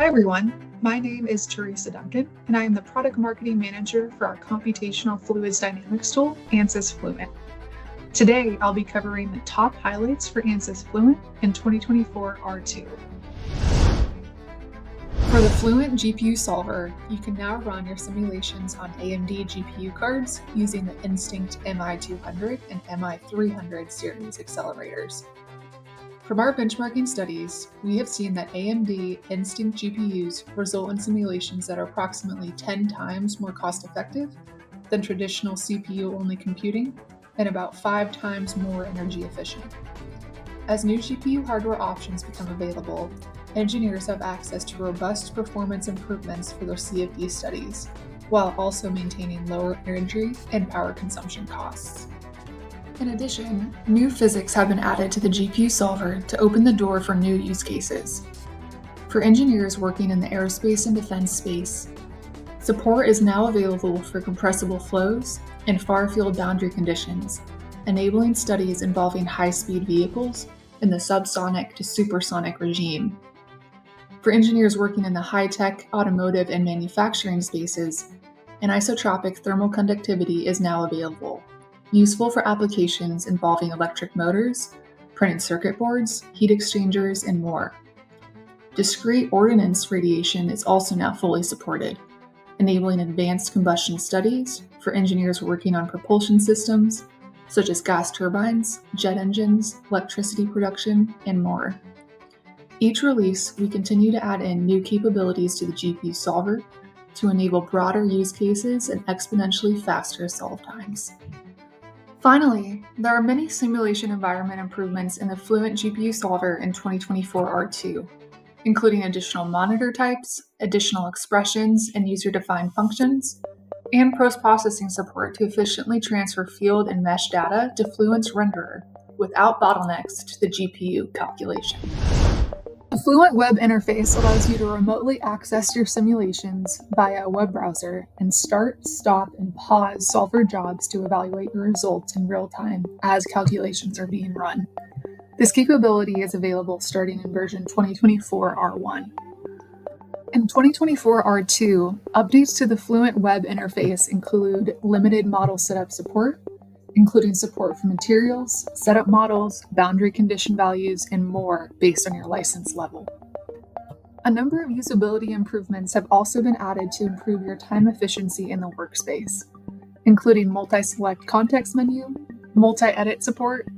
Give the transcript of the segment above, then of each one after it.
Hi everyone, my name is Teresa Duncan, and I am the Product Marketing Manager for our Computational Fluids Dynamics tool, Ansys Fluent. Today, I'll be covering the top highlights for Ansys Fluent in 2024 R2. For the Fluent GPU solver, you can now run your simulations on AMD GPU cards using the Instinct MI200 and MI300 series accelerators. From our benchmarking studies, we have seen that AMD Instinct GPUs result in simulations that are approximately 10 times more cost-effective than traditional CPU-only computing and about 5 times more energy efficient. As new GPU hardware options become available, engineers have access to robust performance improvements for their CFD studies, while also maintaining lower energy and power consumption costs. In addition, new physics have been added to the GPU solver to open the door for new use cases. For engineers working in the aerospace and defense space, support is now available for compressible flows and far-field boundary conditions, enabling studies involving high-speed vehicles in the subsonic to supersonic regime. For engineers working in the high-tech, automotive, and manufacturing spaces, anisotropic thermal conductivity is now available, useful for applications involving electric motors, printed circuit boards, heat exchangers, and more. Discrete ordnance radiation is also now fully supported, enabling advanced combustion studies for engineers working on propulsion systems, such as gas turbines, jet engines, electricity production, and more. Each release, we continue to add in new capabilities to the GPU solver to enable broader use cases and exponentially faster solve times. Finally, there are many simulation environment improvements in the Fluent GPU solver in 2024 R2, including additional monitor types, additional expressions and user-defined functions, and post-processing support to efficiently transfer field and mesh data to Fluent's renderer without bottlenecks to the GPU calculation. The Fluent web interface allows you to remotely access your simulations via a web browser and start, stop, and pause solver jobs to evaluate your results in real time as calculations are being run. This capability is available starting in version 2024 R1. In 2024 R2, updates to the Fluent web interface include limited model setup support, including support for materials, setup models, boundary condition values, and more based on your license level. A number of usability improvements have also been added to improve your time efficiency in the workspace, including multi-select context menu, multi-edit support,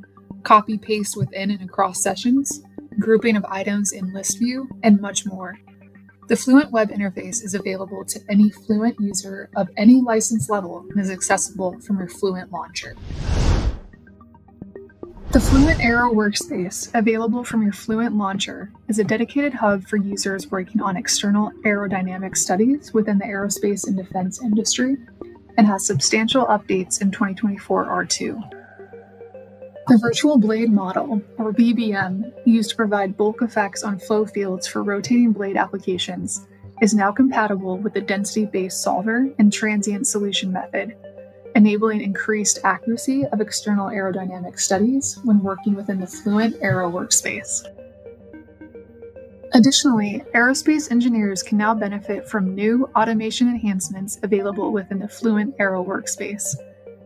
copy-paste within and across sessions, grouping of items in list view, and much more. The Fluent web interface is available to any Fluent user of any license level and is accessible from your Fluent launcher. The Fluent Aero workspace, available from your Fluent launcher, is a dedicated hub for users working on external aerodynamic studies within the aerospace and defense industry, and has substantial updates in 2024 R2. The Virtual Blade Model, or VBM, used to provide bulk effects on flow fields for rotating blade applications, is now compatible with the density-based solver and transient solution method, enabling increased accuracy of external aerodynamic studies when working within the Fluent Aero workspace. Additionally, aerospace engineers can now benefit from new automation enhancements available within the Fluent Aero workspace,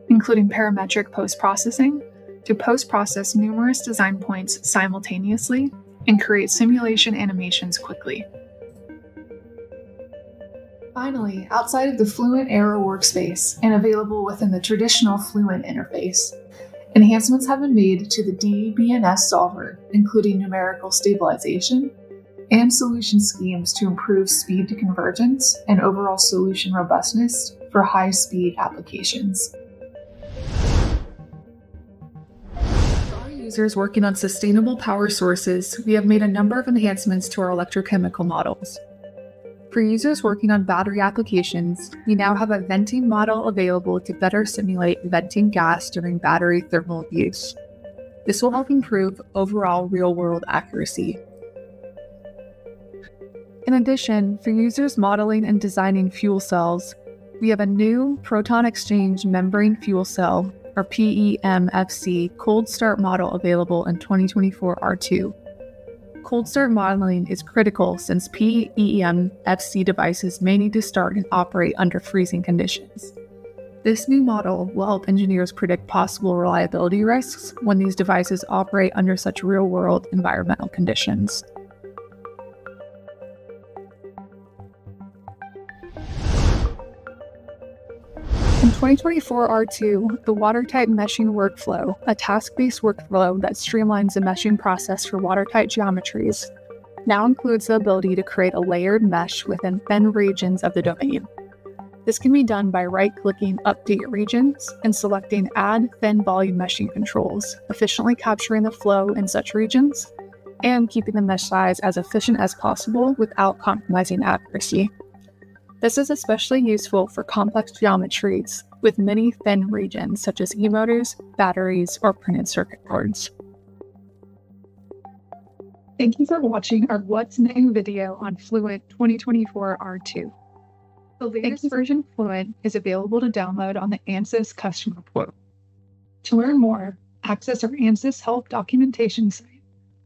including parametric post-processing, to post-process numerous design points simultaneously and create simulation animations quickly. Finally, outside of the Fluent Aero workspace and available within the traditional Fluent interface, enhancements have been made to the DBNS solver, including numerical stabilization and solution schemes to improve speed to convergence and overall solution robustness for high-speed applications. Users working on sustainable power sources, we have made a number of enhancements to our electrochemical models. For users working on battery applications, we now have a venting model available to better simulate venting gas during battery thermal use. This will help improve overall real-world accuracy. In addition, for users modeling and designing fuel cells, we have a new proton exchange membrane fuel cell, or PEMFC, cold start model available in 2024 R2. Cold start modeling is critical since PEM FC devices may need to start and operate under freezing conditions. This new model will help engineers predict possible reliability risks when these devices operate under such real-world environmental conditions. In 2024 R2, the watertight meshing workflow, a task-based workflow that streamlines the meshing process for watertight geometries, now includes the ability to create a layered mesh within thin regions of the domain. This can be done by right-clicking Update Regions and selecting Add Thin Volume Meshing Controls, efficiently capturing the flow in such regions, and keeping the mesh size as efficient as possible without compromising accuracy. This is especially useful for complex geometries with many thin regions such as e-motors, batteries, or printed circuit boards. Thank you for watching our What's New video on Fluent 2024 R2. The latest version of Fluent is available to download on the Ansys customer portal. To learn more, access our Ansys help documentation site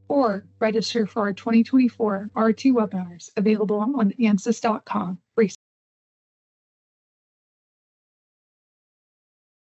or register for our 2024 R2 webinars available on ansys.com.